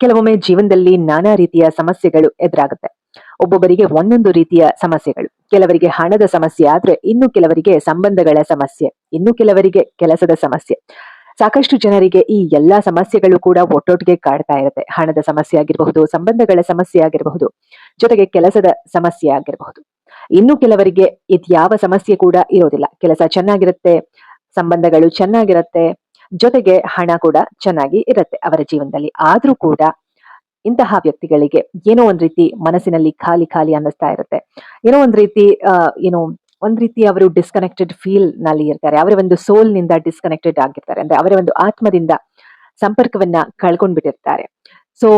ಕೆಲವೊಮ್ಮೆ ಜೀವನದಲ್ಲಿ ನಾನಾ ರೀತಿಯ ಸಮಸ್ಯೆಗಳು ಎದುರಾಗುತ್ತೆ. ಒಬ್ಬೊಬ್ಬರಿಗೆ ಒಂದೊಂದು ರೀತಿಯ ಸಮಸ್ಯೆಗಳು. ಕೆಲವರಿಗೆ ಹಣದ ಸಮಸ್ಯೆ ಆದ್ರೆ, ಇನ್ನು ಕೆಲವರಿಗೆ ಸಂಬಂಧಗಳ ಸಮಸ್ಯೆ, ಇನ್ನು ಕೆಲವರಿಗೆ ಕೆಲಸದ ಸಮಸ್ಯೆ. ಸಾಕಷ್ಟು ಜನರಿಗೆ ಈ ಎಲ್ಲಾ ಸಮಸ್ಯೆಗಳು ಕೂಡ ಒಟ್ಟೊಟ್ಟಿಗೆ ಕಾಡ್ತಾ ಇರುತ್ತೆ. ಹಣದ ಸಮಸ್ಯೆ ಆಗಿರಬಹುದು, ಸಂಬಂಧಗಳ ಸಮಸ್ಯೆ ಆಗಿರಬಹುದು, ಜೊತೆಗೆ ಕೆಲಸದ ಸಮಸ್ಯೆ ಆಗಿರಬಹುದು. ಇನ್ನು ಕೆಲವರಿಗೆ ಇದ್ಯಾವ ಸಮಸ್ಯೆ ಕೂಡ ಇರೋದಿಲ್ಲ. ಕೆಲಸ ಚೆನ್ನಾಗಿರುತ್ತೆ, ಸಂಬಂಧಗಳು ಚೆನ್ನಾಗಿರುತ್ತೆ, ಜೊತೆಗೆ ಹಣ ಕೂಡ ಚೆನ್ನಾಗಿ ಇರುತ್ತೆ ಅವರ ಜೀವನದಲ್ಲಿ. ಆದ್ರೂ ಕೂಡ ಇಂತಹ ವ್ಯಕ್ತಿಗಳಿಗೆ ಏನೋ ಒಂದ್ ರೀತಿ ಮನಸ್ಸಿನಲ್ಲಿ ಖಾಲಿ ಖಾಲಿ ಅನ್ನಿಸ್ತಾ ಇರುತ್ತೆ. ಏನೋ ಒಂದ್ ರೀತಿ ಏನೋ ಒಂದ್ ರೀತಿ ಅವರು ಡಿಸ್ಕನೆಕ್ಟೆಡ್ ಫೀಲ್ ನಲ್ಲಿ ಇರ್ತಾರೆ. ಅವರ ಒಂದು ಸೋಲ್ ನಿಂದ ಡಿಸ್ಕನೆಕ್ಟೆಡ್ ಆಗಿರ್ತಾರೆ. ಅಂದ್ರೆ ಅವರ ಒಂದು ಆತ್ಮದಿಂದ ಸಂಪರ್ಕವನ್ನ ಕಳ್ಕೊಂಡ್ಬಿಟ್ಟಿರ್ತಾರೆ. ಸೊ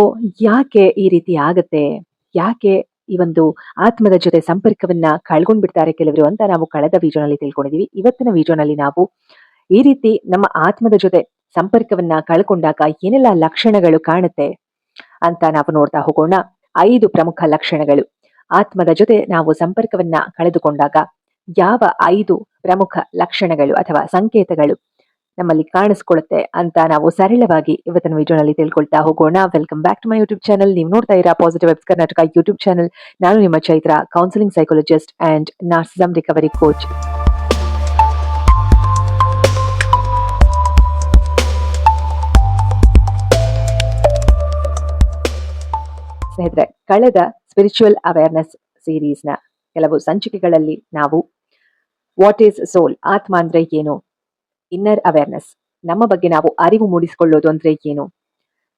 ಯಾಕೆ ಈ ರೀತಿ ಆಗತ್ತೆ? ಯಾಕೆ ಈ ಒಂದು ಆತ್ಮದ ಜೊತೆ ಸಂಪರ್ಕವನ್ನ ಕಳ್ಕೊಂಡ್ಬಿಡ್ತಾರೆ ಕೆಲವರು ಅಂತ ನಾವು ಕಳೆದ ವಿಡಿಯೋನಲ್ಲಿ ತಿಳ್ಕೊಂಡಿದೀವಿ. ಇವತ್ತಿನ ವಿಡಿಯೋನಲ್ಲಿ ನಾವು ಈ ರೀತಿ ನಮ್ಮ ಆತ್ಮದ ಜೊತೆ ಸಂಪರ್ಕವನ್ನ ಕಳ್ಕೊಂಡಾಗ ಏನೆಲ್ಲ ಲಕ್ಷಣಗಳು ಕಾಣುತ್ತೆ ಅಂತ ನಾವು ನೋಡ್ತಾ ಹೋಗೋಣ. 5 ಪ್ರಮುಖ ಲಕ್ಷಣಗಳು. ಆತ್ಮದ ಜೊತೆ ನಾವು ಸಂಪರ್ಕವನ್ನ ಕಳೆದುಕೊಂಡಾಗ ಯಾವ 5 ಪ್ರಮುಖ ಲಕ್ಷಣಗಳು ಅಥವಾ ಸಂಕೇತಗಳು ನಮ್ಮಲ್ಲಿ ಕಾಣಿಸ್ಕೊಳ್ಳುತ್ತೆ ಅಂತ ನಾವು ಸರಳವಾಗಿ ಇವತ್ತಿನ ವಿಡಿಯೋನಲ್ಲಿ ತಿಳ್ಕೊಳ್ತಾ ಹೋಗೋಣ. Welcome back to my YouTube channel. ನೀವು ನೋಡ್ತಾ ಇರಾ positive vibes Karnataka YouTube channel. ನಾನು ನಿಮ್ಮ Chaitra, counselling psychologist and narcissism recovery coach. ಸ್ನೇಹಿತರೆ, ಕಳೆದ ಸ್ಪಿರಿಚುವಲ್ ಅವೇರ್ನೆಸ್ ಸೀರೀಸ್ ನ ಕೆಲವು ಸಂಚಿಕೆಗಳಲ್ಲಿ ನಾವು ವಾಟ್ ಈಸ್ ಸೋಲ್, ಆತ್ಮ ಅಂದ್ರೆ ಏನು, ಇನ್ನರ್ ಅವೇರ್ನೆಸ್, ನಮ್ಮ ಬಗ್ಗೆ ನಾವು ಅರಿವು ಮೂಡಿಸಿಕೊಳ್ಳೋದು ಅಂದ್ರೆ ಏನು,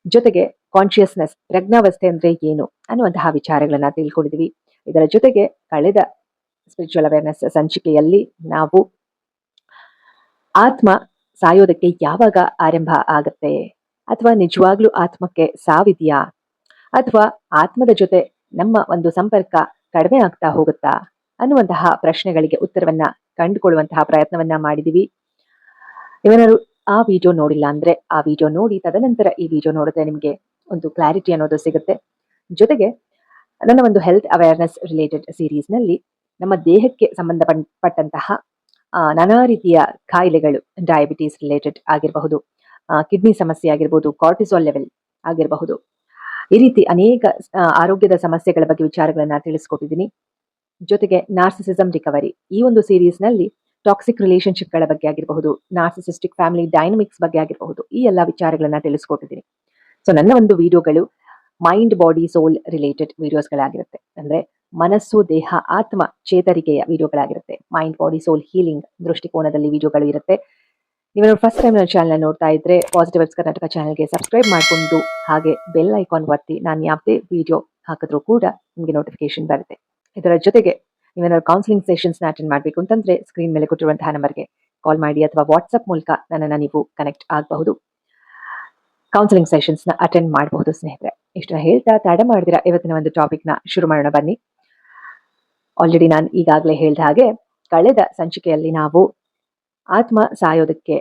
ಜೊತೆಗೆ ಕಾನ್ಶಿಯಸ್ನೆಸ್, ಪ್ರಜ್ಞಾವಸ್ಥೆ ಅಂದ್ರೆ ಏನು ಅನ್ನುವಂತಹ ವಿಚಾರಗಳನ್ನ ತಿಳ್ಕೊಂಡಿದೀವಿ. ಇದರ ಜೊತೆಗೆ ಕಳೆದ ಸ್ಪಿರಿಚುವಲ್ ಅವೇರ್ನೆಸ್ ಸಂಚಿಕೆಯಲ್ಲಿ ನಾವು ಆತ್ಮ ಸಾಯೋದಕ್ಕೆ ಯಾವಾಗ ಆರಂಭ ಆಗತ್ತೆ, ಅಥವಾ ನಿಜವಾಗ್ಲೂ ಆತ್ಮಕ್ಕೆ ಸಾವಿದೆಯಾ, ಅಥವಾ ಆತ್ಮದ ಜೊತೆ ನಮ್ಮ ಒಂದು ಸಂಪರ್ಕ ಕಡಿಮೆ ಆಗ್ತಾ ಹೋಗುತ್ತಾ ಅನ್ನುವಂತಹ ಪ್ರಶ್ನೆಗಳಿಗೆ ಉತ್ತರವನ್ನ ಕಂಡುಕೊಳ್ಳುವಂತಹ ಪ್ರಯತ್ನವನ್ನ ಮಾಡಿದೀವಿ. ಇವನಾರು ಆ ವಿಡಿಯೋ ನೋಡಿಲ್ಲ ಅಂದ್ರೆ ಆ ವಿಡಿಯೋ ನೋಡಿ ತದನಂತರ ಈ ವಿಡಿಯೋ ನೋಡಿದ್ರೆ ನಿಮಗೆ ಒಂದು ಕ್ಲಾರಿಟಿ ಅನ್ನೋದು ಸಿಗುತ್ತೆ. ಜೊತೆಗೆ ನನ್ನ ಒಂದು ಹೆಲ್ತ್ ಅವೇರ್ನೆಸ್ ರಿಲೇಟೆಡ್ ಸೀರೀಸ್ ನಲ್ಲಿ ನಮ್ಮ ದೇಹಕ್ಕೆ ಸಂಬಂಧಪಟ್ಟಂತಹ ನಾನಾ ರೀತಿಯ ಕಾಯಿಲೆಗಳು, ಡಯಾಬಿಟೀಸ್ ರಿಲೇಟೆಡ್ ಆಗಿರಬಹುದು, ಕಿಡ್ನಿ ಸಮಸ್ಯೆ ಆಗಿರಬಹುದು, ಕಾರ್ಟಿಸಾಲ್ ಲೆವೆಲ್ ಆಗಿರಬಹುದು, ಈ ರೀತಿ ಅನೇಕ ಆರೋಗ್ಯದ ಸಮಸ್ಯೆಗಳ ಬಗ್ಗೆ ವಿಚಾರಗಳನ್ನ ತಿಳಿಸ್ಕೊಟ್ಟಿದ್ದೀನಿ. ಜೊತೆಗೆ ನಾರ್ಸಿಸಿಸಮ್ ರಿಕವರಿ, ಈ ಒಂದು ಸೀರೀಸ್ ನಲ್ಲಿ ಟಾಕ್ಸಿಕ್ ರಿಲೇಶನ್ಶಿಪ್ ಗಳ ಬಗ್ಗೆ ಆಗಿರಬಹುದು, ನಾರ್ಸಿಸಿಸ್ಟಿಕ್ ಫ್ಯಾಮಿಲಿ ಡೈನಮಿಕ್ಸ್ ಬಗ್ಗೆ ಆಗಿರಬಹುದು, ಈ ಎಲ್ಲಾ ವಿಚಾರಗಳನ್ನ ತಿಳಿಸ್ಕೊಟ್ಟಿದ್ದೀನಿ. ಸೊ ನನ್ನ ಒಂದು ವಿಡಿಯೋಗಳು ಮೈಂಡ್ ಬಾಡಿ ಸೋಲ್ ರಿಲೇಟೆಡ್ ವಿಡಿಯೋಸ್ಗಳಾಗಿರುತ್ತೆ. ಅಂದ್ರೆ ಮನಸ್ಸು ದೇಹ ಆತ್ಮ ಚೇತರಿಕೆಯ ವಿಡಿಯೋಗಳಾಗಿರುತ್ತೆ. ಮೈಂಡ್ ಬಾಡಿ ಸೋಲ್ ಹೀಲಿಂಗ್ ದೃಷ್ಟಿಕೋನದಲ್ಲಿ ವಿಡಿಯೋಗಳು ಇರುತ್ತೆ. ನೀವು ಫಸ್ಟ್ ಟೈಮ್ ನನ್ನ ಚಾನಲ್ ನೋಡ್ತಾ ಇದ್ರೆ ಪಾಸಿಟಿವ್ ವೈಬ್ಸ್ ಕರ್ನಾಟಕ ಚಾನಲ್ಗೆ ಸಬ್ಸ್ಕ್ರೈಬ್ ಮಾಡಿಕೊಂಡು ಹಾಗೆ ಬೆಲ್ ಐಕಾನ್ ಒತ್ತಿ ನಾನು ಯಾವುದೇ ವಿಡಿಯೋ ಹಾಕಿದ್ರೂ ಕೂಡ ನಿಮಗೆ ನೋಟಿಫಿಕೇಶನ್ ಬರುತ್ತೆ. ಇದರ ಜೊತೆಗೆ ನೀವೇನಾದ್ರು ಕೌನ್ಸಿಲಿಂಗ್ ಸೆಷನ್ಸ್ ಅಟೆಂಡ್ ಮಾಡಬೇಕು ಅಂತಂದ್ರೆ ಸ್ಕ್ರೀನ್ ಮೇಲೆ ಕೊಟ್ಟಿರುವಂತಹ ನಂಬರ್ಗೆ ಕಾಲ್ ಮಾಡಿ ಅಥವಾ ವಾಟ್ಸ್ಆಪ್ ಮೂಲಕ ನನ್ನನ್ನು ನೀವು ಕನೆಕ್ಟ್ ಆಗಬಹುದು. ಕೌನ್ಸಿಲಿಂಗ್ ಸೆಷನ್ಸ್ ನ ಅಟೆಂಡ್ ಮಾಡಬಹುದು. ಸ್ನೇಹಿತರೆ, ಇಷ್ಟನ್ನ ಹೇಳ್ತಾ ತಡ ಮಾಡಿದಿರ ಇವತ್ತಿನ ಒಂದು ಟಾಪಿಕ್ ನ ಶುರು ಮಾಡೋಣ ಬನ್ನಿ. ಆಲ್ರೆಡಿ ನಾನು ಈಗಾಗಲೇ ಹೇಳಿದ ಹಾಗೆ ಕಳೆದ ಸಂಚಿಕೆಯಲ್ಲಿ ನಾವು ಆತ್ಮ ಸಾಯೋದಕ್ಕೆ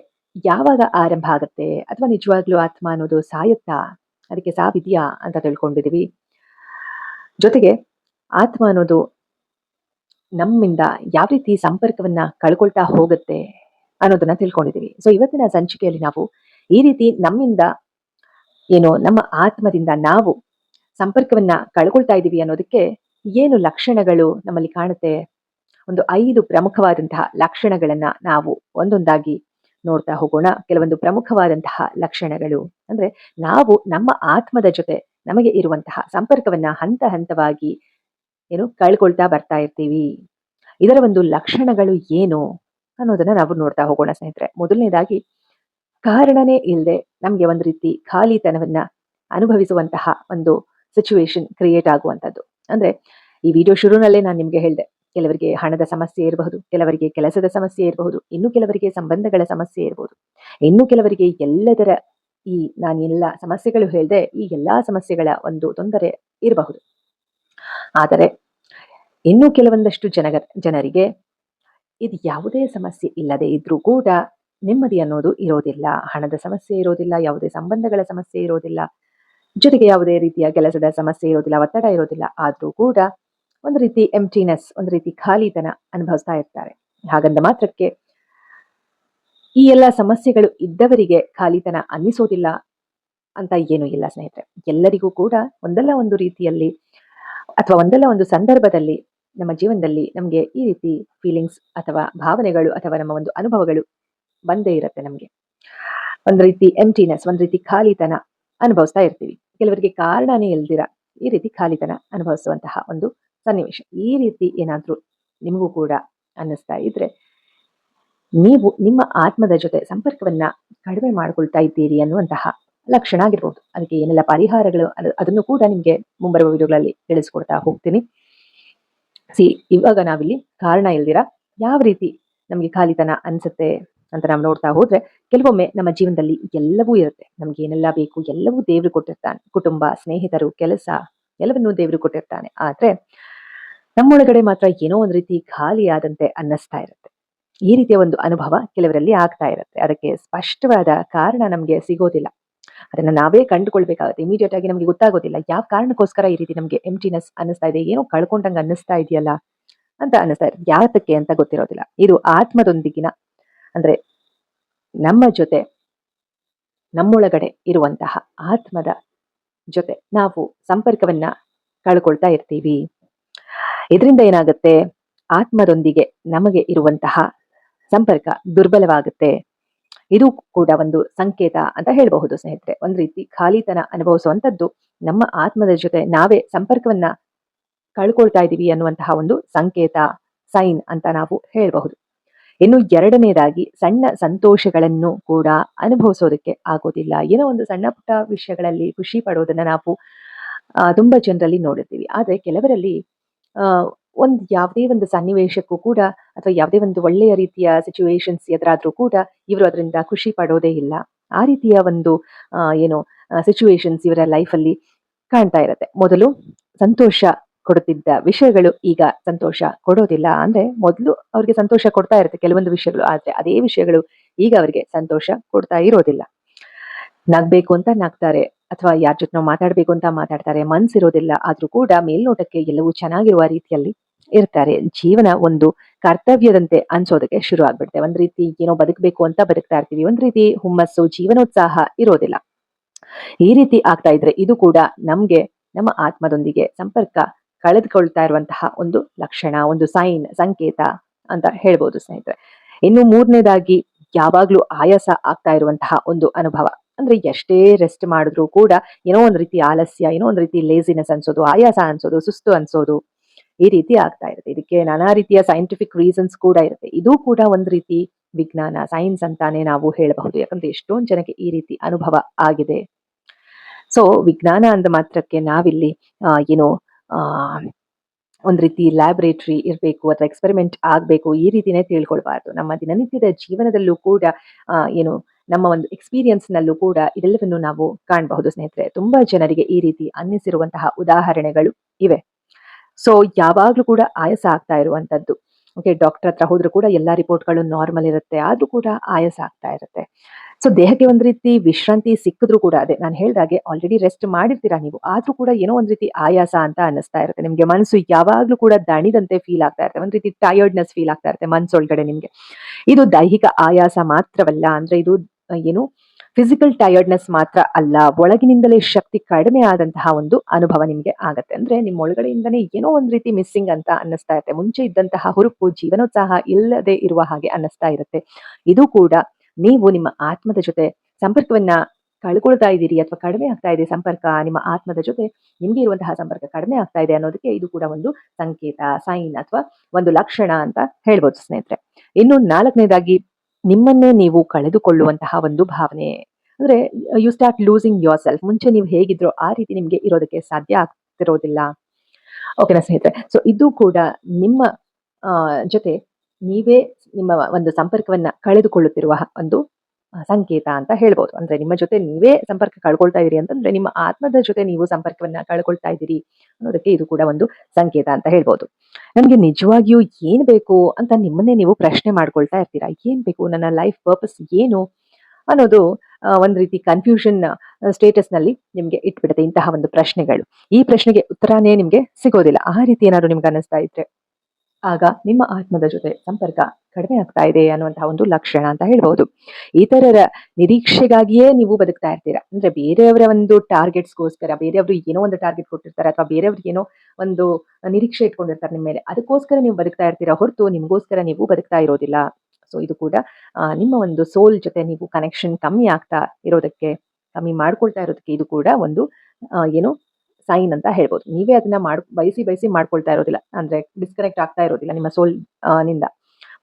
ಯಾವಾಗ ಆರಂಭ ಆಗುತ್ತೆ, ಅಥವಾ ನಿಜವಾಗ್ಲೂ ಆತ್ಮ ಅನ್ನೋದು ಸಾಯುತ್ತಾ, ಅದಕ್ಕೆ ಸಾವಿದೆಯಾ ಅಂತ ತಿಳ್ಕೊಂಡಿದೀವಿ. ಜೊತೆಗೆ ಆತ್ಮ ಅನ್ನೋದು ನಮ್ಮಿಂದ ಯಾವ ರೀತಿ ಸಂಪರ್ಕವನ್ನ ಕಳ್ಕೊಳ್ತಾ ಹೋಗುತ್ತೆ ಅನ್ನೋದನ್ನ ತಿಳ್ಕೊಂಡಿದೀವಿ. ಸೊ ಇವತ್ತಿನ ಸಂಚಿಕೆಯಲ್ಲಿ ನಾವು ಈ ರೀತಿ ನಮ್ಮಿಂದ ಏನು ನಮ್ಮ ಆತ್ಮದಿಂದ ನಾವು ಸಂಪರ್ಕವನ್ನ ಕಳ್ಕೊಳ್ತಾ ಇದೀವಿ ಅನ್ನೋದಕ್ಕೆ ಏನು ಲಕ್ಷಣಗಳು ನಮ್ಮಲ್ಲಿ ಕಾಣುತ್ತೆ, ಒಂದು 5 ಪ್ರಮುಖವಾದಂತಹ ಲಕ್ಷಣಗಳನ್ನ ನಾವು ಒಂದೊಂದಾಗಿ ನೋಡ್ತಾ ಹೋಗೋಣ. ಕೆಲವೊಂದು ಪ್ರಮುಖವಾದಂತಹ ಲಕ್ಷಣಗಳು ಅಂದ್ರೆ ನಾವು ನಮ್ಮ ಆತ್ಮದ ಜೊತೆ ನಮಗೆ ಇರುವಂತಹ ಸಂಪರ್ಕವನ್ನ ಹಂತ ಹಂತವಾಗಿ ಕಳ್ಕೊಳ್ತಾ ಬರ್ತಾ ಇರ್ತೀವಿ. ಇದರ ಒಂದು ಲಕ್ಷಣಗಳು ಏನು ಅನ್ನೋದನ್ನ ನಾವು ನೋಡ್ತಾ ಹೋಗೋಣ. ಸ್ನೇಹಿತರೆ, ಮೊದಲನೇದಾಗಿ ಕಾರಣನೇ ಇಲ್ಲದೆ ನಮ್ಗೆ ಒಂದು ರೀತಿ ಖಾಲಿತನವನ್ನ ಅನುಭವಿಸುವಂತಹ ಒಂದು ಸಿಚುವೇಶನ್ ಕ್ರಿಯೇಟ್ ಆಗುವಂತದ್ದು. ಅಂದ್ರೆ ಈ ವಿಡಿಯೋ ಶುರುನಲ್ಲೇ ನಾನು ನಿಮ್ಗೆ ಹೇಳಿದೆ, ಕೆಲವರಿಗೆ ಹಣದ ಸಮಸ್ಯೆ ಇರಬಹುದು, ಕೆಲವರಿಗೆ ಕೆಲಸದ ಸಮಸ್ಯೆ ಇರಬಹುದು, ಇನ್ನು ಕೆಲವರಿಗೆ ಸಂಬಂಧಗಳ ಸಮಸ್ಯೆ ಇರಬಹುದು, ಇನ್ನು ಕೆಲವರಿಗೆ ಎಲ್ಲದರ ನಾನೆಲ್ಲ ಸಮಸ್ಯೆಗಳು ಹೇಳಿದೆ, ಈ ಎಲ್ಲಾ ಸಮಸ್ಯೆಗಳ ಒಂದು ತೊಂದರೆ ಇರಬಹುದು. ಆದರೆ ಇನ್ನು ಕೆಲವೊಂದಷ್ಟು ಜನರಿಗೆ ಇದು ಯಾವುದೇ ಸಮಸ್ಯೆ ಇಲ್ಲದೆ ಇದ್ರೂ ಕೂಡ ನೆಮ್ಮದಿ ಅನ್ನೋದು ಇರೋದಿಲ್ಲ. ಹಣದ ಸಮಸ್ಯೆ ಇರೋದಿಲ್ಲ, ಯಾವುದೇ ಸಂಬಂಧಗಳ ಸಮಸ್ಯೆ ಇರೋದಿಲ್ಲ, ಜೊತೆಗೆ ಯಾವುದೇ ರೀತಿಯ ಕೆಲಸದ ಸಮಸ್ಯೆ ಇರೋದಿಲ್ಲ, ಒತ್ತಡ ಇರೋದಿಲ್ಲ. ಆದ್ರೂ ಕೂಡ ಒಂದು ರೀತಿ ಎಂಪ್ಟಿನೆಸ್, ಒಂದು ರೀತಿ ಖಾಲಿತನ ಅನುಭವಿಸ್ತಾ ಇರ್ತಾರೆ. ಹಾಗಂದ ಮಾತ್ರಕ್ಕೆ ಈ ಎಲ್ಲ ಸಮಸ್ಯೆಗಳು ಇದ್ದವರಿಗೆ ಖಾಲಿತನ ಅನ್ನಿಸೋದಿಲ್ಲ ಅಂತ ಏನೂ ಇಲ್ಲ ಸ್ನೇಹಿತರೆ. ಎಲ್ಲರಿಗೂ ಕೂಡ ಒಂದಲ್ಲ ಒಂದು ರೀತಿಯಲ್ಲಿ ಅಥವಾ ಒಂದಲ್ಲ ಒಂದು ಸಂದರ್ಭದಲ್ಲಿ ನಮ್ಮ ಜೀವನದಲ್ಲಿ ನಮಗೆ ಈ ರೀತಿ ಫೀಲಿಂಗ್ಸ್ ಅಥವಾ ಭಾವನೆಗಳು ಅಥವಾ ನಮ್ಮ ಒಂದು ಅನುಭವಗಳು ಬಂದೇ ಇರುತ್ತೆ ನಮಗೆ. ಒಂದು ರೀತಿ ಎಂಟಿನೆಸ್, ಒಂದು ರೀತಿ ಖಾಲಿತನ ಅನುಭವಿಸ್ತಾ ಇರ್ತೀವಿ. ಕೆಲವರಿಗೆ ಕಾರಣನೇ ಇಲ್ದಿರ ಈ ರೀತಿ ಖಾಲಿತನ ಅನುಭವಿಸುವಂತಹ ಒಂದು ಸನ್ನಿವೇಶ. ಈ ರೀತಿ ಏನಾದ್ರೂ ನಿಮಗೂ ಕೂಡ ಅನ್ನಿಸ್ತಾ ಇದ್ರೆ, ನೀವು ನಿಮ್ಮ ಆತ್ಮದ ಜೊತೆ ಸಂಪರ್ಕವನ್ನ ಕಡಿಮೆ ಮಾಡ್ಕೊಳ್ತಾ ಇದ್ದೀರಿ ಅನ್ನುವಂತಹ ಲಕ್ಷಣ ಆಗಿರ್ಬೋದು. ಅದಕ್ಕೆ ಏನೆಲ್ಲ ಪರಿಹಾರಗಳು ಅದನ್ನು ಕೂಡ ನಿಮ್ಗೆ ಮುಂಬರುವ ವಿಡಿಯೋಗಳಲ್ಲಿ ತಿಳಿಸ್ಕೊಡ್ತಾ ಹೋಗ್ತೀನಿ. ಇವಾಗ ನಾವಿಲ್ಲಿ ಕಾರಣ ಇಲ್ದಿರ ಯಾವ ರೀತಿ ನಮ್ಗೆ ಖಾಲಿತನ ಅನ್ಸುತ್ತೆ ಅಂತ ನಾವು ನೋಡ್ತಾ ಹೋದ್ರೆ, ಕೆಲವೊಮ್ಮೆ ನಮ್ಮ ಜೀವನದಲ್ಲಿ ಎಲ್ಲವೂ ಇರುತ್ತೆ. ನಮ್ಗೆ ಏನೆಲ್ಲ ಬೇಕು ಎಲ್ಲವೂ ದೇವ್ರು ಕೊಟ್ಟಿರ್ತಾನೆ. ಕುಟುಂಬ, ಸ್ನೇಹಿತರು, ಕೆಲಸ ಎಲ್ಲವನ್ನೂ ದೇವ್ರು ಕೊಟ್ಟಿರ್ತಾನೆ. ಆದ್ರೆ ನಮ್ಮೊಳಗಡೆ ಮಾತ್ರ ಏನೋ ಒಂದು ರೀತಿ ಖಾಲಿಯಾದಂತೆ ಅನ್ನಿಸ್ತಾ ಇರುತ್ತೆ. ಈ ರೀತಿಯ ಒಂದು ಅನುಭವ ಕೆಲವರಲ್ಲಿ ಆಗ್ತಾ ಇರುತ್ತೆ. ಅದಕ್ಕೆ ಸ್ಪಷ್ಟವಾದ ಕಾರಣ ನಮ್ಗೆ ಸಿಗೋದಿಲ್ಲ. ಅದನ್ನ ನಾವೇ ಕಂಡುಕೊಳ್ಬೇಕಾಗುತ್ತೆ. ಇಮಿಡಿಯೇಟ್ ಆಗಿ ನಮ್ಗೆ ಗೊತ್ತಾಗೋದಿಲ್ಲ ಯಾವ ಕಾರಣಕ್ಕೋಸ್ಕರ ಈ ರೀತಿ ನಮ್ಗೆ ಎಂಟಿನೆಸ್ ಅನ್ನಿಸ್ತಾ ಇದೆ, ಏನೋ ಕಳ್ಕೊಂಡಂಗೆ ಅನ್ನಿಸ್ತಾ ಇದೆಯಲ್ಲ ಅಂತ ಅನ್ನಿಸ್ತಾ ಇರುತ್ತೆ. ಯಾತಕ್ಕೆ ಅಂತ ಗೊತ್ತಿರೋದಿಲ್ಲ. ಇದು ಆತ್ಮದೊಂದಿಗಿನ, ಅಂದ್ರೆ ನಮ್ಮ ಜೊತೆ, ನಮ್ಮೊಳಗಡೆ ಇರುವಂತಹ ಆತ್ಮದ ಜೊತೆ ನಾವು ಸಂಪರ್ಕವನ್ನ ಕಳ್ಕೊಳ್ತಾ ಇರ್ತೀವಿ. ಇದರಿಂದ ಏನಾಗುತ್ತೆ, ಆತ್ಮದೊಂದಿಗೆ ನಮಗೆ ಇರುವಂತಹ ಸಂಪರ್ಕ ದುರ್ಬಲವಾಗುತ್ತೆ. ಇದು ಕೂಡ ಒಂದು ಸಂಕೇತ ಅಂತ ಹೇಳಬಹುದು ಸ್ನೇಹಿತರೆ. ಒಂದ್ ರೀತಿ ಖಾಲಿತನ ಅನುಭವಿಸುವಂತದ್ದು ನಮ್ಮ ಆತ್ಮದ ಜೊತೆ ನಾವೇ ಸಂಪರ್ಕವನ್ನ ಕಳ್ಕೊಳ್ತಾ ಇದೀವಿ ಅನ್ನುವಂತಹ ಒಂದು ಸಂಕೇತ, ಸೈನ್ ಅಂತ ನಾವು ಹೇಳಬಹುದು. ಇನ್ನು ಎರಡನೇದಾಗಿ, ಸಣ್ಣ ಸಂತೋಷಗಳನ್ನು ಕೂಡ ಅನುಭವಿಸೋದಕ್ಕೆ ಆಗೋದಿಲ್ಲ. ಏನೋ ಒಂದು ಸಣ್ಣ ಪುಟ್ಟ ವಿಷಯಗಳಲ್ಲಿ ಖುಷಿ ಪಡೋದನ್ನ ನಾವು ತುಂಬಾ ಜನರಲ್ಲಿ ನೋಡಿರ್ತೀವಿ. ಆದ್ರೆ ಕೆಲವರಲ್ಲಿ ಯಾವುದೇ ಒಂದು ಸನ್ನಿವೇಶಕ್ಕೂ ಕೂಡ ಅಥವಾ ಯಾವುದೇ ಒಂದು ಒಳ್ಳೆಯ ರೀತಿಯ ಸಿಚುವೇಶನ್ಸ್ ಎದುರಾದ್ರೂ ಕೂಡ ಇವರು ಅದರಿಂದ ಖುಷಿ ಪಡೋದೇ ಇಲ್ಲ. ಆ ರೀತಿಯ ಒಂದು ಏನು ಸಿಚುವೇಶನ್ಸ್ ಇವರ ಲೈಫಲ್ಲಿ ಕಾಣ್ತಾ ಇರತ್ತೆ. ಮೊದಲು ಸಂತೋಷ ಕೊಡುತ್ತಿದ್ದ ವಿಷಯಗಳು ಈಗ ಸಂತೋಷ ಕೊಡೋದಿಲ್ಲ. ಅಂದ್ರೆ ಮೊದಲು ಅವ್ರಿಗೆ ಸಂತೋಷ ಕೊಡ್ತಾ ಇರುತ್ತೆ ಕೆಲವೊಂದು ವಿಷಯಗಳು, ಆದ್ರೆ ಅದೇ ವಿಷಯಗಳು ಈಗ ಅವರಿಗೆ ಸಂತೋಷ ಕೊಡ್ತಾ ಇರೋದಿಲ್ಲ. ನಗ್ಬೇಕು ಅಂತ ನಗ್ತಾರೆ, ಅಥವಾ ಯಾರ ಜೊತೆ ನಾವು ಮಾತಾಡ್ಬೇಕು ಅಂತ ಮಾತಾಡ್ತಾರೆ, ಮನ್ಸಿರೋದಿಲ್ಲ. ಆದ್ರೂ ಕೂಡ ಮೇಲ್ನೋಟಕ್ಕೆ ಎಲ್ಲವೂ ಚೆನ್ನಾಗಿರುವ ರೀತಿಯಲ್ಲಿ ಇರ್ತಾರೆ. ಜೀವನ ಒಂದು ಕರ್ತವ್ಯದಂತೆ ಅನ್ಸೋದಕ್ಕೆ ಶುರು ಆಗ್ಬಿಡುತ್ತೆ. ಒಂದ್ ರೀತಿ ಏನೋ ಬದುಕಬೇಕು ಅಂತ ಬದುಕ್ತಾ ಇರ್ತೀವಿ, ಒಂದ್ ರೀತಿ ಹುಮ್ಮಸ್ಸು, ಜೀವನೋತ್ಸಾಹ ಇರೋದಿಲ್ಲ. ಈ ರೀತಿ ಆಗ್ತಾ ಇದ್ರೆ ಇದು ಕೂಡ ನಮ್ಗೆ ನಮ್ಮ ಆತ್ಮದೊಂದಿಗೆ ಸಂಪರ್ಕ ಕಳೆದುಕೊಳ್ತಾ ಇರುವಂತಹ ಒಂದು ಲಕ್ಷಣ, ಒಂದು ಸೈನ್, ಸಂಕೇತ ಅಂತ ಹೇಳ್ಬೋದು ಸ್ನೇಹಿತರೆ. ಇನ್ನು ಮೂರನೇದಾಗಿ, ಯಾವಾಗ್ಲೂ ಆಯಾಸ ಆಗ್ತಾ ಇರುವಂತಹ ಒಂದು ಅನುಭವ. ಅಂದ್ರೆ ಎಷ್ಟೇ ರೆಸ್ಟ್ ಮಾಡಿದ್ರು ಕೂಡ ಏನೋ ಒಂದು ರೀತಿ ಆಲಸ್ಯ, ಏನೋ ಒಂದು ರೀತಿ ಲೇಸಿನೆಸ್ ಅನ್ಸೋದು, ಆಯಾಸ ಅನ್ಸೋದು, ಸುಸ್ತು ಅನ್ಸೋದು, ಈ ರೀತಿ ಆಗ್ತಾ ಇರುತ್ತೆ. ಇದಕ್ಕೆ ನಾನಾ ರೀತಿಯ ಸೈಂಟಿಫಿಕ್ ರೀಸನ್ಸ್ ಕೂಡ ಇರುತ್ತೆ. ಇದು ಕೂಡ ಒಂದು ರೀತಿ ವಿಜ್ಞಾನ, ಸೈನ್ಸ್ ಅಂತಾನೆ ನಾವು ಹೇಳಬಹುದು. ಯಾಕಂದ್ರೆ ಎಷ್ಟೊಂದು ಜನಕ್ಕೆ ಈ ರೀತಿ ಅನುಭವ ಆಗಿದೆ. ಸೊ ವಿಜ್ಞಾನ ಅಂದ ಮಾತ್ರಕ್ಕೆ ನಾವಿಲ್ಲಿ ಏನೋ ಒಂದ್ ರೀತಿ ಲ್ಯಾಬೊರೇಟರಿ ಇರಬೇಕು ಅಥವಾ ಎಕ್ಸ್ಪೆರಿಮೆಂಟ್ ಆಗ್ಬೇಕು ಈ ರೀತಿನೇ ತಿಳ್ಕೊಳ್ಬಾರ್ದು. ನಮ್ಮ ದಿನನಿತ್ಯದ ಜೀವನದಲ್ಲೂ ಕೂಡ ಏನು ನಮ್ಮ ಒಂದು ಎಕ್ಸ್ಪೀರಿಯನ್ಸ್ ನಲ್ಲೂ ಕೂಡ ಇದೆಲ್ಲವನ್ನು ನಾವು ಕಾಣಬಹುದು ಸ್ನೇಹಿತರೆ. ತುಂಬಾ ಜನರಿಗೆ ಈ ರೀತಿ ಅನ್ನಿಸಿರುವಂತಹ ಉದಾಹರಣೆಗಳು ಇವೆ. ಸೊ ಯಾವಾಗ್ಲೂ ಕೂಡ ಆಯಾಸ ಆಗ್ತಾ ಇರುವಂತದ್ದು. ಓಕೆ, ಡಾಕ್ಟರ್ ಹತ್ರ ಹೋದ್ರೂ ಕೂಡ ಎಲ್ಲಾ ರಿಪೋರ್ಟ್ಗಳು ನಾರ್ಮಲ್ ಇರುತ್ತೆ, ಆದ್ರೂ ಕೂಡ ಆಯಾಸ ಆಗ್ತಾ ಇರುತ್ತೆ. ಸೊ ದೇಹಕ್ಕೆ ಒಂದ್ ರೀತಿ ವಿಶ್ರಾಂತಿ ಸಿಕ್ಕಿದ್ರು ಕೂಡ, ಅದೇ ನಾನು ಹೇಳ್ದಾಗೆ ಆಲ್ರೆಡಿ ರೆಸ್ಟ್ ಮಾಡಿರ್ತೀರಾ ನೀವು, ಆದ್ರೂ ಕೂಡ ಏನೋ ಒಂದ್ ರೀತಿ ಆಯಾಸ ಅಂತ ಅನ್ನಿಸ್ತಾ ಇರುತ್ತೆ. ನಿಮ್ಗೆ ಮನಸ್ಸು ಯಾವಾಗ್ಲೂ ಕೂಡ ದಣಿದಂತೆ ಫೀಲ್ ಆಗ್ತಾ ಇರುತ್ತೆ. ಒಂದ್ ರೀತಿ ಟಯರ್ಡ್ನೆಸ್ ಫೀಲ್ ಆಗ್ತಾ ಇರುತ್ತೆ ಮನ್ಸೊಳಗಡೆ ನಿಮ್ಗೆ. ಇದು ದೈಹಿಕ ಆಯಾಸ ಮಾತ್ರವಲ್ಲ, ಅಂದ್ರೆ ಇದು ಏನು ಫಿಸಿಕಲ್ ಟಯರ್ಡ್ನೆಸ್ ಮಾತ್ರ ಅಲ್ಲ, ಒಳಗಿನಿಂದಲೇ ಶಕ್ತಿ ಕಡಿಮೆ ಆದಂತಹ ಒಂದು ಅನುಭವ ನಿಮ್ಗೆ ಆಗತ್ತೆ. ಅಂದ್ರೆ ನಿಮ್ಮ ಒಳಗಡೆಯಿಂದನೇ ಏನೋ ಒಂದ್ ರೀತಿ ಮಿಸ್ಸಿಂಗ್ ಅಂತ ಅನ್ನಿಸ್ತಾ ಇರುತ್ತೆ. ಮುಂಚೆ ಇದ್ದಂತಹ ಹುರುಪು, ಜೀವನೋತ್ಸಾಹ ಇಲ್ಲದೆ ಇರುವ ಹಾಗೆ ಅನ್ನಿಸ್ತಾ ಇರುತ್ತೆ. ಇದು ಕೂಡ ನೀವು ನಿಮ್ಮ ಆತ್ಮದ ಜೊತೆ ಸಂಪರ್ಕವನ್ನ ಕಳ್ಕೊಳ್ತಾ ಇದ್ದೀರಿ ಅಥವಾ ಕಡಿಮೆ ಆಗ್ತಾ ಇದೆ ಸಂಪರ್ಕ, ನಿಮ್ಮ ಆತ್ಮದ ಜೊತೆ ನಿಮ್ಗೆ ಇರುವಂತಹ ಸಂಪರ್ಕ ಕಡಿಮೆ ಆಗ್ತಾ ಇದೆ ಅನ್ನೋದಕ್ಕೆ ಇದು ಕೂಡ ಒಂದು ಸಂಕೇತ, ಸೈನ್ ಅಥವಾ ಒಂದು ಲಕ್ಷಣ ಅಂತ ಹೇಳ್ಬೋದು ಸ್ನೇಹಿತರೆ. ಇನ್ನು ನಾಲ್ಕನೇದಾಗಿ, ನಿಮ್ಮನ್ನೇ ನೀವು ಕಳೆದುಕೊಳ್ಳುವಂತಹ ಒಂದು ಭಾವನೆ. ಅಂದ್ರೆ you start losing yourself. ಮುಂಚೆ ನೀವು ಹೇಗಿದ್ರೋ ಆ ರೀತಿ ನಿಮ್ಗೆ ಇರೋದಕ್ಕೆ ಸಾಧ್ಯ ಆಗ್ತಿರೋದಿಲ್ಲ. ಓಕೆನಾ ಸ್ನೇಹಿತರೆ? ಸೊ ಇದು ಕೂಡ ನಿಮ್ಮ ಜೊತೆ ನೀವೇ ನಿಮ್ಮ ಒಂದು ಸಂಪರ್ಕವನ್ನ ಕಳೆದುಕೊಳ್ಳುತ್ತಿರುವ ಒಂದು ಸಂಕೇತ ಅಂತ ಹೇಳ್ಬೋದು. ಅಂದ್ರೆ ನಿಮ್ಮ ಜೊತೆ ನೀವೇ ಸಂಪರ್ಕ ಕಳ್ಕೊಳ್ತಾ ಇದೀರಿ ಅಂತಂದ್ರೆ ನಿಮ್ಮ ಆತ್ಮದ ಜೊತೆ ನೀವು ಸಂಪರ್ಕವನ್ನ ಕಳ್ಕೊಳ್ತಾ ಇದ್ದೀರಿ ಅನ್ನೋದಕ್ಕೆ ಇದು ಕೂಡ ಒಂದು ಸಂಕೇತ ಅಂತ ಹೇಳ್ಬೋದು. ನನ್ಗೆ ನಿಜವಾಗಿಯೂ ಏನ್ ಬೇಕು ಅಂತ ನಿಮ್ಮನ್ನೇ ನೀವು ಪ್ರಶ್ನೆ ಮಾಡ್ಕೊಳ್ತಾ ಇರ್ತೀರಾ. ಏನ್ ಬೇಕು, ನನ್ನ ಲೈಫ್ ಪರ್ಪಸ್ ಏನು ಅನ್ನೋದು ಒಂದ್ ರೀತಿ ಕನ್ಫ್ಯೂಷನ್ ಸ್ಟೇಟಸ್ ನಲ್ಲಿ ನಿಮ್ಗೆ ಇಟ್ಬಿಡುತ್ತೆ ಇಂತಹ ಒಂದು ಪ್ರಶ್ನೆಗಳು. ಈ ಪ್ರಶ್ನೆಗೆ ಉತ್ತರನೇ ನಿಮ್ಗೆ ಸಿಗೋದಿಲ್ಲ. ಆ ರೀತಿ ಏನಾದ್ರು ನಿಮ್ಗೆ ಅನ್ನಿಸ್ತಾ ಇದ್ರೆ ಆಗ ನಿಮ್ಮ ಆತ್ಮದ ಜೊತೆ ಸಂಪರ್ಕ ಕಡಿಮೆ ಆಗ್ತಾ ಇದೆ ಅನ್ನುವಂತಹ ಒಂದು ಲಕ್ಷಣ ಅಂತ ಹೇಳ್ಬಹುದು. ಇತರರ ನಿರೀಕ್ಷೆಗಾಗಿಯೇ ನೀವು ಬದುಕ್ತಾ ಇರ್ತೀರಾ. ಅಂದ್ರೆ ಬೇರೆಯವರ ಒಂದು ಟಾರ್ಗೆಟ್ಸ್‌ಗೋಸ್ಕರ, ಬೇರೆಯವರು ಏನೋ ಒಂದು ಟಾರ್ಗೆಟ್ ಕೊಟ್ಟಿರ್ತಾರೆ ಅಥವಾ ಬೇರೆಯವ್ರು ಏನೋ ಒಂದು ನಿರೀಕ್ಷೆ ಇಟ್ಕೊಂಡಿರ್ತಾರೆ ನಿಮ್ಮ ಮೇಲೆ. ಅದಕ್ಕೋಸ್ಕರ ನೀವು ಬದುಕ್ತಾ ಇರ್ತೀರಾ ಹೊರತು ನಿಮಗೋಸ್ಕರ ನೀವು ಬದುಕ್ತಾ ಇರೋದಿಲ್ಲ. ಸೊ ಇದು ಕೂಡ ನಿಮ್ಮ ಒಂದು ಸೋಲ್ ಜೊತೆ ನೀವು ಕನೆಕ್ಷನ್ ಕಮ್ಮಿ ಆಗ್ತಾ ಇರೋದಕ್ಕೆ, ಕಮ್ಮಿ ಮಾಡ್ಕೊಳ್ತಾ ಇರೋದಕ್ಕೆ ಇದು ಕೂಡ ಒಂದು ಏನು ಸೈನ್ ಅಂತ ಹೇಳ್ಬೋದು. ನೀವೇ ಅದನ್ನ ಬಯಸಿ ಮಾಡ್ಕೊಳ್ತಾ ಇರೋದಿಲ್ಲ. ಅಂದ್ರೆ ಡಿಸ್ಕನೆಕ್ಟ್ ಆಗ್ತಾ ಇರೋದಿಲ್ಲ ನಿಮ್ಮ ಸೋಲ್ ನಿಂದ.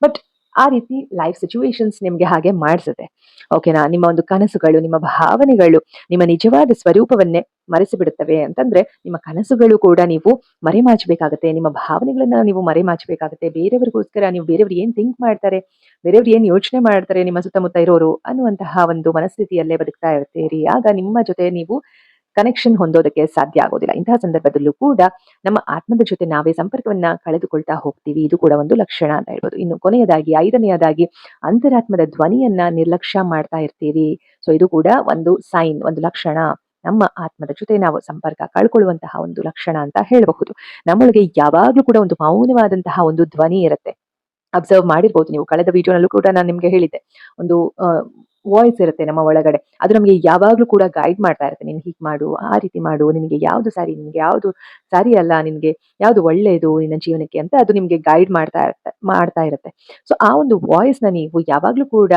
ಬಟ್ ಆ ರೀತಿ ಲೈಫ್ ಸಿಚುವೇಶನ್ಸ್ ನಿಮ್ಗೆ ಹಾಗೆ ಮಾಡಿಸುತ್ತೆ. ಓಕೆನಾ? ನಿಮ್ಮ ಒಂದು ಕನಸುಗಳು, ನಿಮ್ಮ ಭಾವನೆಗಳು, ನಿಮ್ಮ ನಿಜವಾದ ಸ್ವರೂಪವನ್ನೇ ಮರೆಸಿಬಿಡುತ್ತವೆ ಅಂತಂದ್ರೆ, ನಿಮ್ಮ ಕನಸುಗಳು ಕೂಡ ನೀವು ಮರೆಮಾಚಬೇಕಾಗತ್ತೆ. ನಿಮ್ಮ ಭಾವನೆಗಳನ್ನ ನೀವು ಮರೆಮಾಚಬೇಕಾಗತ್ತೆ. ಬೇರೆಯವರಿಗೋಸ್ಕರ ನೀವು ಬೇರೆಯವ್ರು ಏನ್ ಥಿಂಕ್ ಮಾಡ್ತಾರೆ, ಬೇರೆಯವ್ರು ಏನ್ ಯೋಚನೆ ಮಾಡ್ತಾರೆ ನಿಮ್ಮ ಸುತ್ತಮುತ್ತ ಇರೋರು ಅನ್ನುವಂತಹ ಒಂದು ಮನಸ್ಥಿತಿಯಲ್ಲೇ ಬದುಕ್ತಾ ಇರ್ತೀರಿ. ಆಗ ನಿಮ್ಮ ಜೊತೆ ನೀವು ಕನೆಕ್ಷನ್ ಹೊಂದೋದಕ್ಕೆ ಸಾಧ್ಯ ಆಗೋದಿಲ್ಲ. ಇಂತಹ ಸಂದರ್ಭದಲ್ಲೂ ಕೂಡ ನಮ್ಮ ಆತ್ಮದ ಜೊತೆ ನಾವೇ ಸಂಪರ್ಕವನ್ನ ಕಳೆದುಕೊಳ್ತಾ ಹೋಗ್ತೀವಿ. ಇದು ಕೂಡ ಒಂದು ಲಕ್ಷಣ ಅಂತ ಹೇಳ್ಬೋದು. ಇನ್ನು ಕೊನೆಯದಾಗಿ, ಐದನೆಯದಾಗಿ, ಅಂತರಾತ್ಮದ ಧ್ವನಿಯನ್ನ ನಿರ್ಲಕ್ಷ್ಯ ಮಾಡ್ತಾ ಇರ್ತೀರಿ. ಸೊ ಇದು ಕೂಡ ಒಂದು ಸೈನ್, ಒಂದು ಲಕ್ಷಣ. ನಮ್ಮ ಆತ್ಮದ ಜೊತೆ ನಾವು ಸಂಪರ್ಕ ಕಳ್ಕೊಳ್ಳುವಂತಹ ಒಂದು ಲಕ್ಷಣ ಅಂತ ಹೇಳಬಹುದು. ನಮ್ಮೊಳಗೆ ಯಾವಾಗ್ಲೂ ಕೂಡ ಒಂದು ಮೌನವಾದಂತಹ ಒಂದು ಧ್ವನಿ ಇರುತ್ತೆ. ಅಬ್ಸರ್ವ್ ಮಾಡಿರ್ಬೋದು ನೀವು. ಕಳೆದ ವಿಡಿಯೋನಲ್ಲೂ ಕೂಡ ನಾನು ನಿಮ್ಗೆ ಹೇಳಿದ್ದೆ. ಒಂದು ವಾಯ್ಸ್ ಇರುತ್ತೆ ನಮ್ಮ ಒಳಗಡೆ. ಅದು ನಮಗೆ ಯಾವಾಗ್ಲೂ ಕೂಡ ಗೈಡ್ ಮಾಡ್ತಾ ಇರುತ್ತೆ. ನೀನು ಹೀಗ್ ಮಾಡು, ಆ ರೀತಿ ಮಾಡು, ನಿನಗೆ ಯಾವ್ದು ಸರಿ, ನಿನ್ಗೆ ಯಾವ್ದು ಸರಿ ಅಲ್ಲ, ನಿನ್ಗೆ ಯಾವ್ದು ಒಳ್ಳೇದು ನಿನ್ನ ಜೀವನಕ್ಕೆ ಅಂತ ಅದು ನಿಮ್ಗೆ ಗೈಡ್ ಮಾಡ್ತಾ ಇರುತ್ತೆ. ಸೊ ಆ ಒಂದು ವಾಯ್ಸ್‌ನ ನೀವು ಯಾವಾಗ್ಲೂ ಕೂಡ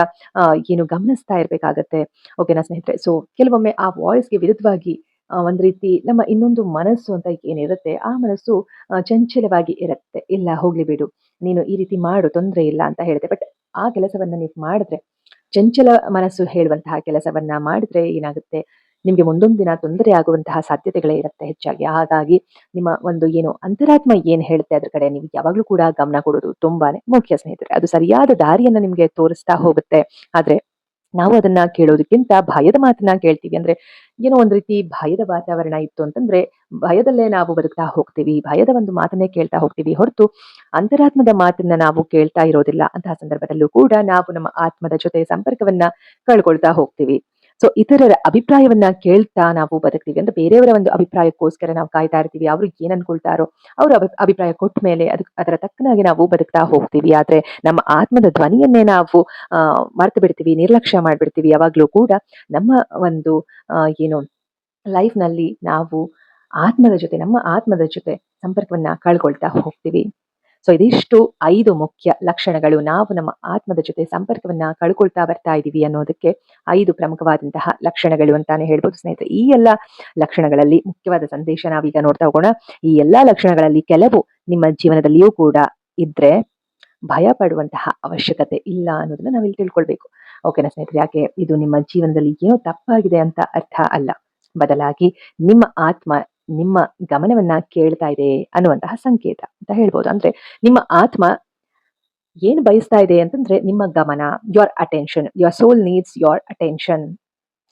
ಏನು ಗಮನಿಸ್ತಾ ಇರ್ಬೇಕಾಗತ್ತೆ. ಓಕೆನಾ ಸ್ನೇಹಿತರೆ? ಸೊ ಕೆಲವೊಮ್ಮೆ ಆ ವಾಯ್ಸ್‌ಗೆ ವಿರುದ್ಧವಾಗಿ ಒಂದ್ ರೀತಿ ನಮ್ಮ ಇನ್ನೊಂದು ಮನಸ್ಸು ಅಂತ ಏನಿರುತ್ತೆ, ಆ ಮನಸ್ಸು ಚಂಚಲವಾಗಿ ಇರುತ್ತೆ. ಇಲ್ಲ ಹೋಗ್ಲಿ ಬಿಡು, ನೀನು ಈ ರೀತಿ ಮಾಡು, ತೊಂದ್ರೆ ಇಲ್ಲ ಅಂತ ಹೇಳುತ್ತೆ. ಬಟ್ ಆ ಕೆಲಸವನ್ನ ನೀವು ಮಾಡಿದ್ರೆ, ಚಂಚಲ ಮನಸ್ಸು ಹೇಳುವಂತಹ ಕೆಲಸವನ್ನ ಮಾಡಿದ್ರೆ ಏನಾಗುತ್ತೆ, ನಿಮ್ಗೆ ಮುಂದೊಂದು ದಿನ ತೊಂದರೆ ಆಗುವಂತಹ ಸಾಧ್ಯತೆಗಳೇ ಇರುತ್ತೆ ಹೆಚ್ಚಾಗಿ. ಹಾಗಾಗಿ ನಿಮ್ಮ ಒಂದು ಏನು ಅಂತರಾತ್ಮ ಏನ್ ಹೇಳುತ್ತೆ ಅದ್ರ ಕಡೆ ನೀವು ಯಾವಾಗ್ಲೂ ಕೂಡ ಗಮನ ಕೊಡೋದು ತುಂಬಾನೇ ಮುಖ್ಯ ಸ್ನೇಹಿತರೆ. ಅದು ಸರಿಯಾದ ದಾರಿಯನ್ನ ನಿಮ್ಗೆ ತೋರಿಸ್ತಾ ಹೋಗುತ್ತೆ. ಆದ್ರೆ ನಾವು ಅದನ್ನ ಕೇಳೋದಕ್ಕಿಂತ ಭಯದ ಮಾತನ್ನ ಕೇಳ್ತೀವಿ. ಅಂದ್ರೆ ಏನೋ ಒಂದ್ ರೀತಿ ಭಯದ ವಾತಾವರಣ ಇತ್ತು ಅಂತಂದ್ರೆ, ಭಯದಲ್ಲೇ ನಾವು ಬದುಕ್ತಾ ಹೋಗ್ತೀವಿ. ಭಯದ ಒಂದು ಮಾತನ್ನೇ ಕೇಳ್ತಾ ಹೋಗ್ತೀವಿ ಹೊರತು ಅಂತರಾತ್ಮದ ಮಾತನ್ನ ನಾವು ಕೇಳ್ತಾ ಇರೋದಿಲ್ಲ. ಅಂತಹ ಸಂದರ್ಭದಲ್ಲೂ ಕೂಡ ನಾವು ನಮ್ಮ ಆತ್ಮದ ಜೊತೆ ಸಂಪರ್ಕವನ್ನ ಕಳ್ಕೊಳ್ತಾ ಹೋಗ್ತೀವಿ. ಸೊ ಇತರರ ಅಭಿಪ್ರಾಯವನ್ನ ಕೇಳ್ತಾ ನಾವು ಬದುಕ್ತೀವಿ. ಅಂದ್ರೆ ಬೇರೆಯವರ ಒಂದು ಅಭಿಪ್ರಾಯಕ್ಕೋಸ್ಕರ ನಾವು ಕಾಯ್ತಾ ಇರ್ತೀವಿ. ಅವ್ರು ಏನ್ ಅನ್ಕೊಳ್ತಾರೋ ಅವ್ರ ಅಭಿಪ್ರಾಯ ಕೊಟ್ಟ ಮೇಲೆ ಅದರ ತಕ್ಕನಾಗಿ ನಾವು ಬದುಕ್ತಾ ಹೋಗ್ತೀವಿ. ಆದ್ರೆ ನಮ್ಮ ಆತ್ಮದ ಧ್ವನಿಯನ್ನೇ ನಾವು ಮರ್ತು ಬಿಡ್ತೀವಿ, ನಿರ್ಲಕ್ಷ್ಯ ಮಾಡ್ಬಿಡ್ತೀವಿ. ಯಾವಾಗ್ಲೂ ಕೂಡ ನಮ್ಮ ಒಂದು ಏನು ಲೈಫ್‌ನಲ್ಲಿ ನಾವು ನಮ್ಮ ಆತ್ಮದ ಜೊತೆ ಸಂಪರ್ಕವನ್ನ ಕಳ್ಕೊಳ್ತಾ ಹೋಗ್ತೀವಿ. ಸೊ ಇದಿಷ್ಟು 5 ಮುಖ್ಯ ಲಕ್ಷಣಗಳು. ನಾವು ನಮ್ಮ ಆತ್ಮದ ಜೊತೆ ಸಂಪರ್ಕವನ್ನ ಕಳ್ಕೊಳ್ತಾ ಬರ್ತಾ ಇದ್ದೀವಿ ಅನ್ನೋದಕ್ಕೆ 5 ಪ್ರಮುಖವಾದಂತಹ ಲಕ್ಷಣಗಳು ಅಂತಾನೆ ಹೇಳ್ಬೋದು ಸ್ನೇಹಿತರೆ. ಈ ಎಲ್ಲಾ ಲಕ್ಷಣಗಳಲ್ಲಿ ಮುಖ್ಯವಾದ ಸಂದೇಶ ನಾವೀಗ ನೋಡ್ತಾ ಹೋಗೋಣ. ಈ ಎಲ್ಲಾ ಲಕ್ಷಣಗಳಲ್ಲಿ ಕೆಲವು ನಿಮ್ಮ ಜೀವನದಲ್ಲಿಯೂ ಕೂಡ ಇದ್ರೆ ಭಯ ಪಡುವಂತಹ ಅವಶ್ಯಕತೆ ಇಲ್ಲ ಅನ್ನೋದನ್ನ ನಾವಿಲ್ಲಿ ತಿಳ್ಕೊಳ್ಬೇಕು. ಓಕೆನಾ ಸ್ನೇಹಿತರೆ? ಯಾಕೆ ಇದು ನಿಮ್ಮ ಜೀವನದಲ್ಲಿ ಏನೋ ತಪ್ಪಾಗಿದೆ ಅಂತ ಅರ್ಥ ಅಲ್ಲ. ಬದಲಾಗಿ ನಿಮ್ಮ ಆತ್ಮ ನಿಮ್ಮ ಗಮನವನ್ನ ಕೇಳ್ತಾ ಇದೆ ಅನ್ನುವಂತಹ ಸಂಕೇತ ಅಂತ ಹೇಳ್ಬೋದು. ಅಂದ್ರೆ ನಿಮ್ಮ ಆತ್ಮ ಏನ್ ಬಯಸ್ತಾ ಇದೆ ಅಂತಂದ್ರೆ ನಿಮ್ಮ ಗಮನ, your attention. Your soul needs your attention.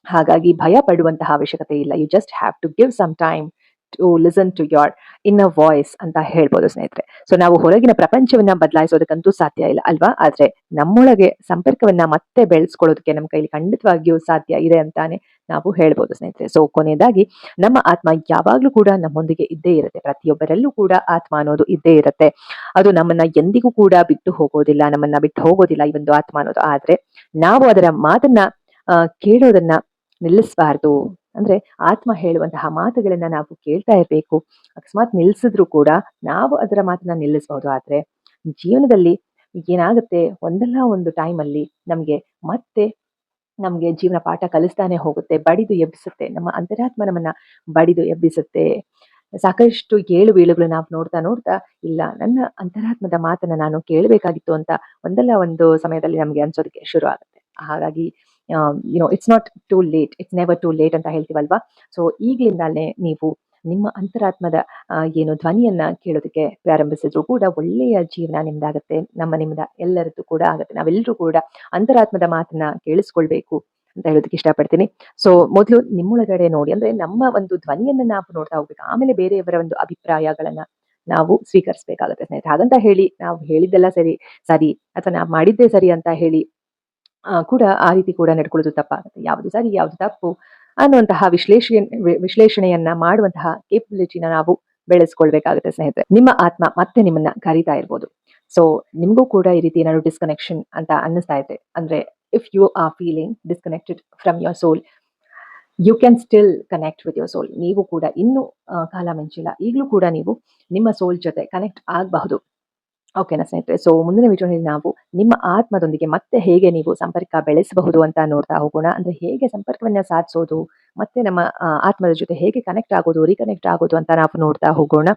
ಹಾಗಾಗಿ ಭಯ ಪಡುವಂತಹ ಅವಶ್ಯಕತೆ ಇಲ್ಲ. You just have to give some time to listen to your inner voice ಅಂತ ಹೇಳ್ಬೋದು ಸ್ನೇಹಿತರೆ. ಸೊ ನಾವು ಹೊರಗಿನ ಪ್ರಪಂಚವನ್ನ ಬದಲಾಯಿಸೋದಕ್ಕಂತೂ ಸಾಧ್ಯ ಇಲ್ಲ ಅಲ್ವಾ? ಆದ್ರೆ ನಮ್ಮೊಳಗೆ ಸಂಪರ್ಕವನ್ನ ಮತ್ತೆ ಬೆಳೆಸ್ಕೊಳ್ಳೋದಕ್ಕೆ ನಮ್ಮ ಕೈಲಿ ಖಂಡಿತವಾಗಿಯೂ ಸಾಧ್ಯ ಇದೆ ಅಂತಾನೆ ನಾವು ಹೇಳ್ಬೋದು ಸ್ನೇಹಿತರೆ. ಸೊ ಕೊನೆಯದಾಗಿ, ನಮ್ಮ ಆತ್ಮ ಯಾವಾಗ್ಲೂ ಕೂಡ ನಮ್ಮೊಂದಿಗೆ ಇದ್ದೇ ಇರುತ್ತೆ. ಪ್ರತಿಯೊಬ್ಬರಲ್ಲೂ ಕೂಡ ಆತ್ಮ ಅನ್ನೋದು ಇದ್ದೇ ಇರುತ್ತೆ. ಅದು ನಮ್ಮನ್ನ ಎಂದಿಗೂ ಕೂಡ ಬಿಟ್ಟು ಹೋಗೋದಿಲ್ಲ, ನಮ್ಮನ್ನ ಬಿಟ್ಟು ಹೋಗೋದಿಲ್ಲ ಈ ಒಂದು ಆತ್ಮ ಅನ್ನೋದು. ಆದ್ರೆ ನಾವು ಅದರ ಮಾತನ್ನ ಕೇಳೋದನ್ನ ನಿಲ್ಲಿಸಬಾರ್ದು. ಅಂದ್ರೆ ಆತ್ಮ ಹೇಳುವಂತಹ ಮಾತುಗಳನ್ನ ನಾವು ಕೇಳ್ತಾ ಇರ್ಬೇಕು. ಅಕಸ್ಮಾತ್ ನಿಲ್ಸಿದ್ರು ಕೂಡ ನಾವು ಅದರ ಮಾತನ್ನ ನಿಲ್ಲಿಸಬಹುದು. ಆದ್ರೆ ಜೀವನದಲ್ಲಿ ಏನಾಗುತ್ತೆ, ಒಂದಲ್ಲ ಒಂದು ಟೈಮ್ ಅಲ್ಲಿ ಮತ್ತೆ ನಮ್ಗೆ ಜೀವನ ಪಾಠ ಕಲಿಸ್ತಾನೆ ಹೋಗುತ್ತೆ, ಬಡಿದು ಎಬ್ಬಿಸುತ್ತೆ. ನಮ್ಮ ಅಂತರಾತ್ಮ ನಮ್ಮನ್ನ ಬಡಿದು ಎಬ್ಬಿಸುತ್ತೆ. ಸಾಕಷ್ಟು ಏಳು ಬೀಳುಗಳು ನಾವು ನೋಡ್ತಾ ನೋಡ್ತಾ, ಇಲ್ಲ ನನ್ನ ಅಂತರಾತ್ಮದ ಮಾತನ್ನ ನಾನು ಕೇಳಬೇಕಾಗಿತ್ತು ಅಂತ ಒಂದಲ್ಲ ಒಂದು ಸಮಯದಲ್ಲಿ ನಮ್ಗೆ ಅನ್ಸೋದಕ್ಕೆ ಶುರು ಆಗುತ್ತೆ. ಹಾಗಾಗಿ it's not too late, it's never too late ಅಂತ ಹೇಳ್ತೀವಲ್ವಾ? ಸೊ ಈಗ್ಲಿಂದಾನೇ ನೀವು ನಿಮ್ಮ ಅಂತರಾತ್ಮದ ಏನು ಧ್ವನಿಯನ್ನ ಕೇಳೋದಕ್ಕೆ ಪ್ರಾರಂಭಿಸಿದ್ರು ಕೂಡ ಒಳ್ಳೆಯ ಜೀವನ ನಿಮ್ದಾಗತ್ತೆ. ನಿಮ್ದ ಎಲ್ಲರದ್ದು ಕೂಡ ಆಗತ್ತೆ. ನಾವೆಲ್ಲರೂ ಕೂಡ ಅಂತರಾತ್ಮದ ಮಾತನ್ನ ಕೇಳಿಸ್ಕೊಳ್ಬೇಕು ಅಂತ ಹೇಳೋದಕ್ಕೆ ಇಷ್ಟಪಡ್ತೀನಿ. ಸೊ ಮೊದಲು ನಿಮ್ಮೊಳಗಡೆ ನೋಡಿ, ಅಂದ್ರೆ ನಮ್ಮ ಒಂದು ಧ್ವನಿಯನ್ನ ನಾವು ನೋಡ್ತಾ ಹೋಗ್ಬೇಕು. ಆಮೇಲೆ ಬೇರೆಯವರ ಒಂದು ಅಭಿಪ್ರಾಯಗಳನ್ನ ನಾವು ಸ್ವೀಕರಿಸಬೇಕಾಗತ್ತೆ ಸ್ನೇಹಿತರೆ. ಹಾಗಂತ ಹೇಳಿ ನಾವು ಹೇಳಿದ್ದೆಲ್ಲ ಸರಿ ಸರಿ ಅಥವಾ ನಾವು ಮಾಡಿದ್ದೇ ಸರಿ ಅಂತ ಹೇಳಿ ಕೂಡ ಆ ರೀತಿ ಕೂಡ ನಡ್ಕೊಳ್ಳೋದು ತಪ್ಪಾಗುತ್ತೆ. ಯಾವುದು ಸರಿ, ಯಾವುದು ತಪ್ಪು ಅನ್ನುವಂತಹ ವಿಶ್ಲೇಷಣೆಯನ್ನ ಮಾಡುವಂತಹ ಕೇಪಬಿಲಿಟಿನ ನಾವು ಬೆಳೆಸ್ಕೊಳ್ಬೇಕಾಗುತ್ತೆ ಸ್ನೇಹಿತರೆ. ನಿಮ್ಮ ಆತ್ಮ ಮತ್ತೆ ನಿಮ್ಮನ್ನ ಕರೀತಾ ಇರ್ಬೋದು. ಸೊ ನಿಮಗೂ ಕೂಡ ಈ ರೀತಿ ಏನಾದ್ರು ಡಿಸ್ಕನೆಕ್ಷನ್ ಅಂತ ಅನ್ನಿಸ್ತಾ ಇದೆ ಅಂದ್ರೆ, if you are feeling disconnected from your soul, you can still connect with your soul. ನೀವು ಕೂಡ ಇನ್ನೂ ಕಾಲ ಮಿಂಚಿಲ್ಲ, ಈಗಲೂ ಕೂಡ ನೀವು ನಿಮ್ಮ ಸೋಲ್ ಜೊತೆ ಕನೆಕ್ಟ್ ಆಗಬಹುದು. ಓಕೆನಾ ಸ್ನೇಹಿತರೆ? ಸೊ ಮುಂದಿನ ವಿಡಿಯೋನಲ್ಲಿ ನಾವು ನಿಮ್ಮ ಆತ್ಮದೊಂದಿಗೆ ಮತ್ತೆ ಹೇಗೆ ನೀವು ಸಂಪರ್ಕ ಬೆಳೆಸಬಹುದು ಅಂತ ನೋಡ್ತಾ ಹೋಗೋಣ. ಅಂದ್ರೆ ಹೇಗೆ ಸಂಪರ್ಕವನ್ನ ಸಾಧಿಸೋದು, ಮತ್ತೆ ನಮ್ಮ ಆತ್ಮದ ಜೊತೆ ಹೇಗೆ ಕನೆಕ್ಟ್ ಆಗೋದು, ರೀಕನೆಕ್ಟ್ ಆಗೋದು ಅಂತ ನಾವು ನೋಡ್ತಾ ಹೋಗೋಣ.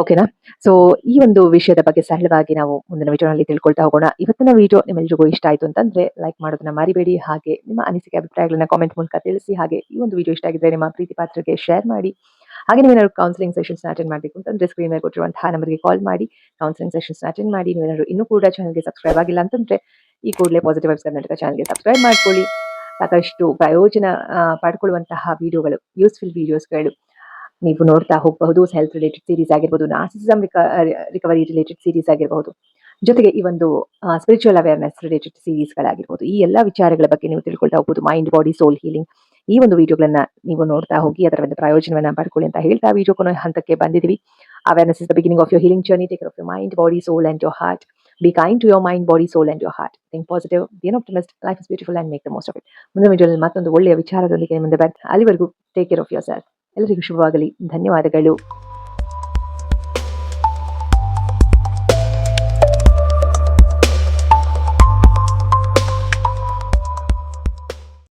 ಓಕೆನಾ? ಸೊ ಈ ಒಂದು ವಿಷಯದ ಬಗ್ಗೆ ಸರಳವಾಗಿ ನಾವು ಮುಂದಿನ ವಿಡಿಯೋನಲ್ಲಿ ತಿಳ್ಕೊಳ್ತಾ ಹೋಗೋಣ. ಇವತ್ತಿನ ವಿಡಿಯೋ ನಿಮ್ಮೆಲ್ರಿಗೂ ಇಷ್ಟ ಆಯ್ತು ಅಂತಂದ್ರೆ ಲೈಕ್ ಮಾಡೋದನ್ನ ಮರಿಬೇಡಿ. ಹಾಗೆ ನಿಮ್ಮ ಅನಿಸಿಕೆ ಅಭಿಪ್ರಾಯಗಳನ್ನ ಕಾಮೆಂಟ್ ಮೂಲಕ ತಿಳಿಸಿ. ಹಾಗೆ ಈ ಒಂದು ವಿಡಿಯೋ ಇಷ್ಟ ಆಗಿದ್ರೆ ನಿಮ್ಮ ಪ್ರೀತಿ ಪಾತ್ರರಿಗೆ ಶೇರ್ ಮಾಡಿ. ಹಾಗೆ ನೀವೇನಾದ್ರು ಕೌನ್ಸಿಲಿಂಗ್ ಸೆಷನ್ಸ್ ಅಟೆಂಡ್ ಮಾಡಬೇಕು ಅಂತಂದ್ರೆ ಸ್ಕ್ರೀನ್ ಮೇಲೆ ಕೊಟ್ಟಿರುವಂತಹ ನಂಬರ್ಗೆ ಕಾಲ್ ಮಾಡಿ ಕೌನ್ಸಿಲಿಂಗ್ ಸೆಷನ್ಸ್ ಅಟೆಂಡ್ ಮಾಡಿ. ನೀವೇನಾದ್ರು ಇನ್ನೂ ಕೂಡ ಚಾನಲ್ಗೆ ಸಬ್ಸ್ಕ್ರೈಬ್ ಆಗಿಲ್ಲ ಅಂತಂದ್ರೆ ಈ ಕೂಡಲೇ ಪಾಸಿಟಿವ್ ವೈಬ್ಸ್ ಕರ್ನಾಟಕ ಚಾನಲ್ಗೆ ಸಬ್ಸ್ಕ್ರೈಬ್ ಮಾಡ್ಕೊಳ್ಳಿ. ಸಾಕಷ್ಟು ಪ್ರಯೋಜನ ಪಡ್ಕೊಳ್ಳುವಂತಹ ವಿಡಿಯೋಗಳು, ಯೂಸ್ಫುಲ್ ವಿಡಿಯೋಸ್ಗಳು ನೀವು ನೋಡ್ತಾ ಹೋಗಬಹುದು. ಹೆಲ್ತ್ ರಿಲೇಟೆಡ್ ಸೀರೀಸ್ ಆಗಿರ್ಬೋದು, ನಾರ್ಸಿಸಮ್ ರಿಕವರಿ ರಿಲೇಟೆಡ್ ಸೀರೀಸ್ ಆಗಿರಬಹುದು, ಜೊತೆಗೆ ಈ ಒಂದು ಸ್ಪಿರಿಚುವಲ್ ಅವೇರ್ನೆಸ್ ರಿಲೇಟೆಡ್ ಸೀರೀಸ್ಗಳಾಗಿರ್ಬೋದು. ಈ ಎಲ್ಲ ವಿಚಾರಗಳ ಬಗ್ಗೆ ನೀವು ತಿಳ್ಕೊಳ್ತಾ ಹೋಗ್ಬೋದು. ಮೈಂಡ್, ಬಾಡಿ, ಸೋಲ್ ಹೀಲಿಂಗ್ ಈ ಒಂದು ವಿಡಿಯೋಗಳನ್ನ ನೀವು ನೋಡ್ತಾ ಹೋಗಿ ಅದರ ಒಂದು ಪ್ರಯೋಜನವನ್ನ ಪಡ್ಕೊಳ್ಳಿ ಅಂತ ಹೇಳ್ತಾ ವಿಡಿಯೋ ಕೊನೆ ಹಂತಕ್ಕೆ ಬಂದಿದ್ದೀವಿ. Awareness is the beginning of your healing journey. Take care of your mind, body, soul and your heart. Be kind to your mind, body, soul and your heart. Think positive, be an optimist. Life is beautiful and make the most of it. ಮುಂದಿನ ವಿಡಿಯೋದಲ್ಲಿ ಮತ್ತೊಂದು ಒಳ್ಳೆಯ ವಿಚಾರದೊಂದಿಗೆ ಮುಂದೆ ಬರ್ತೀನಿ. ಅಲ್ಲಿವರೆಗೂ take care of your self. ಎಲ್ಲರಿಗೂ ಶುಭವಾಗಲಿ. ಧನ್ಯವಾದಗಳು.